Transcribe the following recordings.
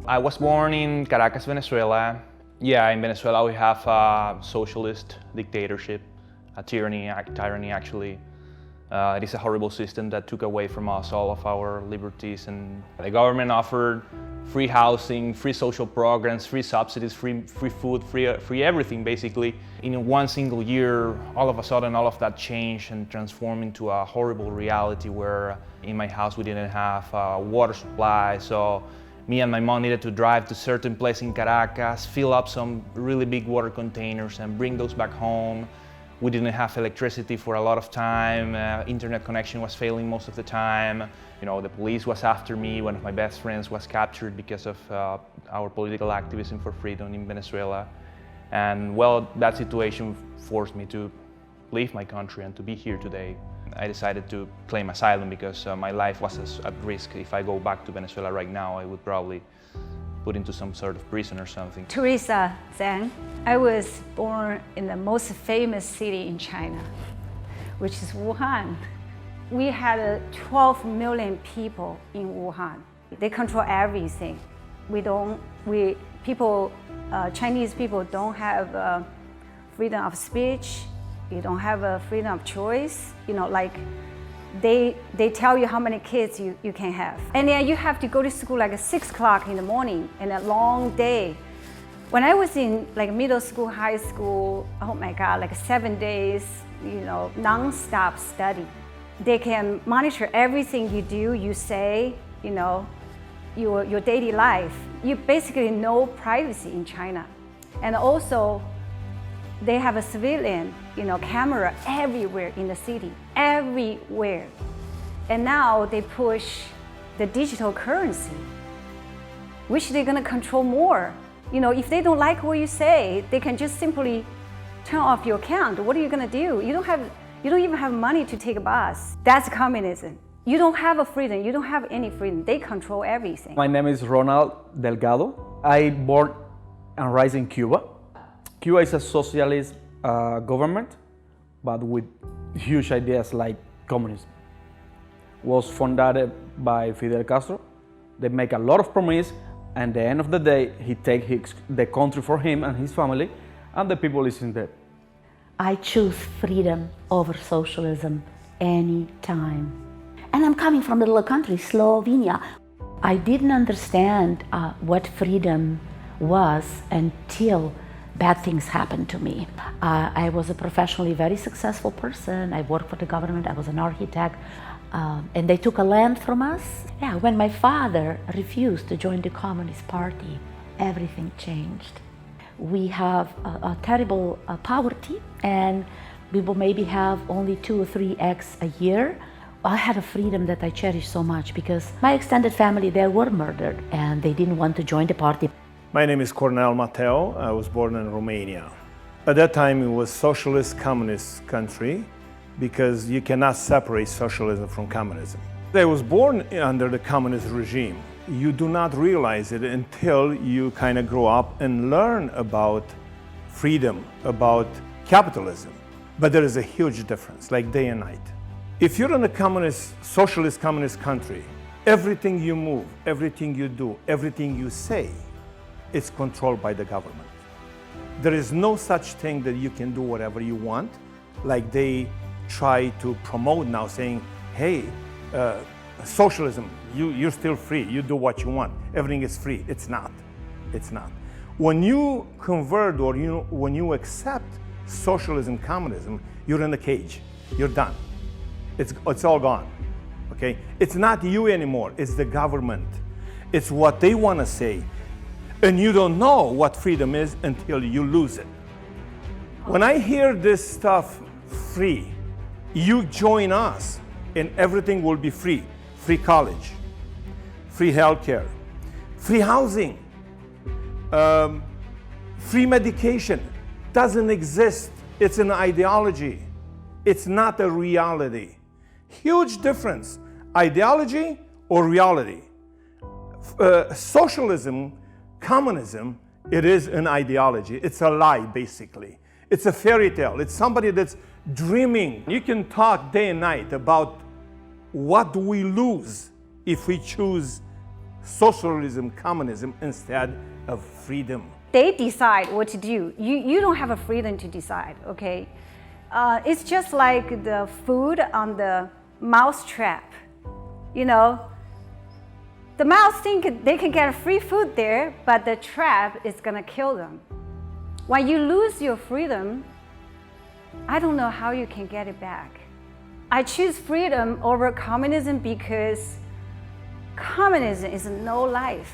I was born in Caracas, Venezuela. Yeah, in Venezuela we have a socialist dictatorship, a tyranny actually. It is a horrible system that took away from us all of our liberties, and the government offered free housing, free social programs, free subsidies, free food, free everything basically. In one single year, all of a sudden all of that changed and transformed into a horrible reality where in my house we didn't have water supply, so me and my mom needed to drive to certain place in Caracas, fill up some really big water containers and bring those back home. We didn't have electricity for a lot of time, internet connection was failing most of the time. You know, the police was after me, one of my best friends was captured because of our political activism for freedom in Venezuela. And well, that situation forced me to leave my country and to be here today. I decided to claim asylum because my life was at risk. If I go back to Venezuela right now, I would probably put into some sort of prison or something. Teresa Zhang. I was born in the most famous city in China, which is Wuhan. We had 12 million people in Wuhan. They control everything. Chinese people don't have freedom of speech. You don't have a freedom of choice. You know, like they tell you how many kids you can have. And then you have to go to school like at 6 o'clock in the morning and a long day. When I was in like middle school, high school, oh my God, like 7 days, you know, non-stop study. They can monitor everything you do, you say, you know, your daily life. You basically no privacy in China. And also, they have a civilian, you know, camera everywhere in the city, everywhere. And now they push the digital currency, which they're gonna control more. You know, if they don't like what you say, they can just simply turn off your account. What are you gonna do? You don't even have money to take a bus. That's communism. You don't have a freedom, you don't have any freedom. They control everything. My name is Ronald Delgado. I born and raised in Cuba. Cuba is a socialist government, but with huge ideas like communism. Was founded by Fidel Castro. They make a lot of promises, and at the end of the day, he takes the country for him and his family, and the people is in debt. I choose freedom over socialism any time. And I'm coming from a little country, Slovenia. I didn't understand what freedom was until bad things happened to me. I was a professionally very successful person. I worked for the government, I was an architect, and they took a land from us. Yeah, when my father refused to join the Communist Party, everything changed. We have a terrible poverty, and we will maybe have only 2 or 3 eggs a year. I had a freedom that I cherish so much because my extended family, they were murdered and they didn't want to join the party. My name is Cornel Mateo. I was born in Romania. At that time, it was socialist communist country because you cannot separate socialism from communism. I was born under the communist regime. You do not realize it until you kind of grow up and learn about freedom, about capitalism. But there is a huge difference, like day and night. If you're in a socialist communist country, everything you move, everything you do, everything you say, it's controlled by the government. There is no such thing that you can do whatever you want, like they try to promote now, saying, hey, socialism, you're still free, you do what you want, everything is free. It's not, it's not. When you convert or when you accept socialism, communism, you're in a cage, you're done. It's all gone, okay? It's not you anymore, it's the government. It's what they want to say. And you don't know what freedom is until you lose it. When I hear this stuff free, you join us and everything will be free. Free college, free healthcare, free housing, free medication. Doesn't exist. It's an ideology. It's not a reality. Huge difference. Ideology or reality. Socialism, communism, it is an ideology. It's a lie, basically. It's a fairy tale. It's somebody that's dreaming. You can talk day and night about what do we lose if we choose socialism, communism instead of freedom. They decide what to do. You don't have a freedom to decide, okay? It's just like the food on the mouse trap. You know, the mouse think they can get free food there, but the trap is gonna kill them. When you lose your freedom, I don't know how you can get it back. I choose freedom over communism because communism is no life.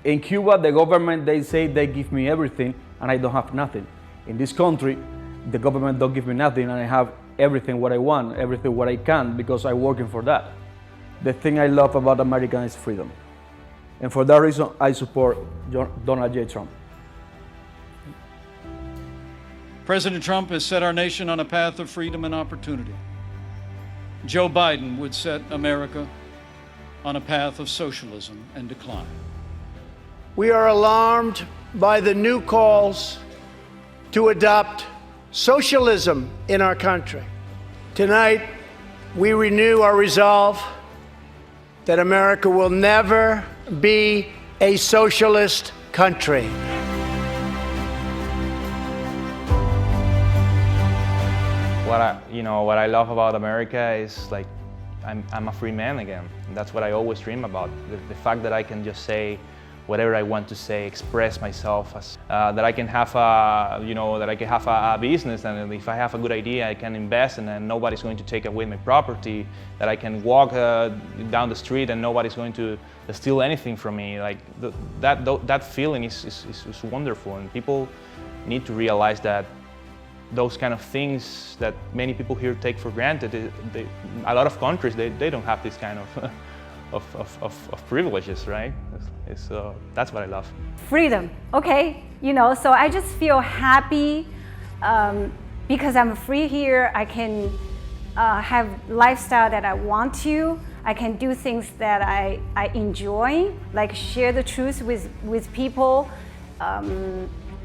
In Cuba, the government, they say they give me everything and I don't have nothing. In this country, the government don't give me nothing and I have everything what I want, everything what I can because I'm working for that. The thing I love about America is freedom. And for that reason, I support Donald J. Trump. President Trump has set our nation on a path of freedom and opportunity. Joe Biden would set America on a path of socialism and decline. We are alarmed by the new calls to adopt socialism in our country. Tonight, we renew our resolve that America will never be a socialist country. What I love about America is like I'm a free man again. And that's what I always dream about. The fact that I can just say whatever I want to say, express myself, that I can have a business, and if I have a good idea, I can invest, and then nobody's going to take away my property. That I can walk down the street and nobody's going to steal anything from me. Like that feeling is wonderful, and people need to realize that those kind of things that many people here take for granted. A lot of countries they don't have this kind of privileges, right? That's what I love. Freedom, okay? So I just feel happy because I'm free here. I can have lifestyle that I want to. I can do things that I enjoy, like share the truth with people,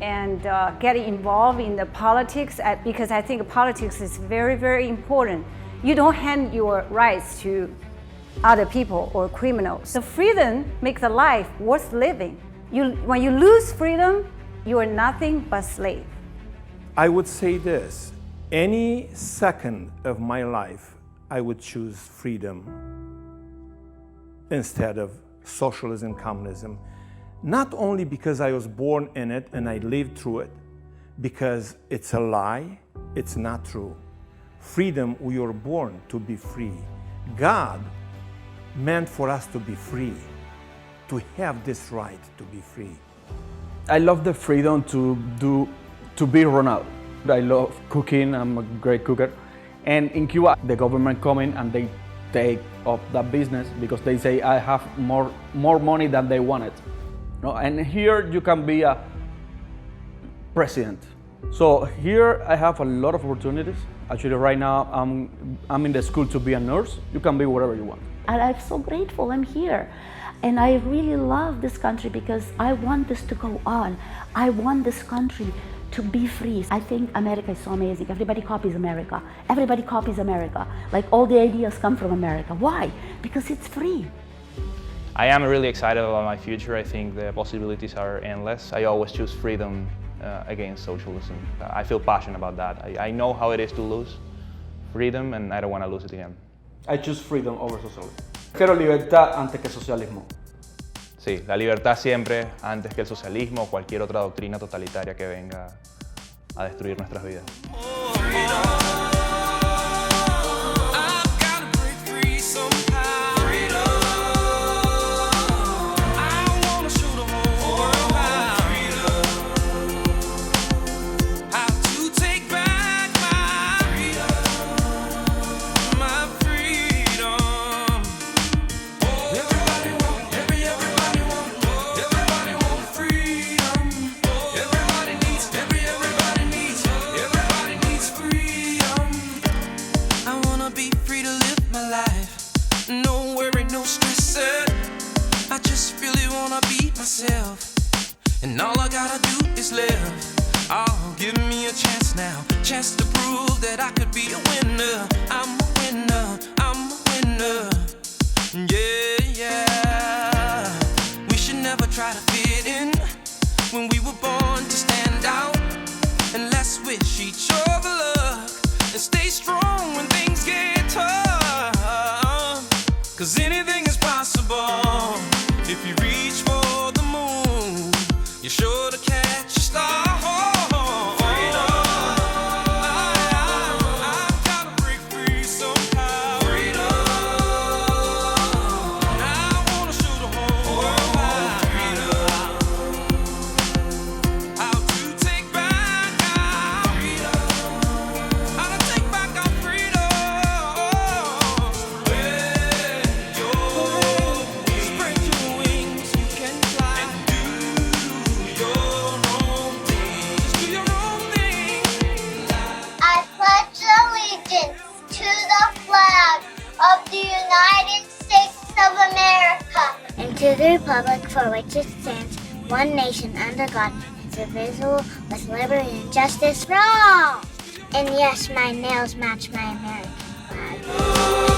and get involved in the politics because I think politics is very, very important. You don't hand your rights to other people or criminals. The freedom makes the life worth living. When you lose freedom, you are nothing but slave. I would say this, any second of my life, I would choose freedom instead of socialism, communism. Not only because I was born in it and I lived through it, because it's a lie, it's not true. Freedom, we were born to be free. God meant for us to be free, to have this right to be free. I love the freedom to be Ronald. I love cooking, I'm a great cooker. And in Cuba, the government come in and they take up that business because they say I have more money than they wanted. And here you can be a president. So here I have a lot of opportunities. Actually right now I'm in the school to be a nurse. You can be whatever you want. And I'm so grateful I'm here. And I really love this country because I want this to go on. I want this country to be free. I think America is so amazing. Everybody copies America. Everybody copies America. Like all the ideas come from America. Why? Because it's free. I am really excited about my future. I think the possibilities are endless. I always choose freedom against socialism. I feel passionate about that. I know how it is to lose freedom and I don't want to lose it again. I choose freedom over socialism. Prefiero libertad antes que socialismo. Sí, la libertad siempre antes que el socialismo o cualquier otra doctrina totalitaria que venga a destruir nuestras vidas. And all I gotta do is live. Oh, give me a chance now, chance to prove that I could be a winner. I'm a winner, I'm a winner. Yeah, yeah. is possible. If you reach for the moon, you're sure to catch a star. To the republic for which it stands, one nation under God, indivisible, with liberty and justice for all. And yes, my nails match my American flag.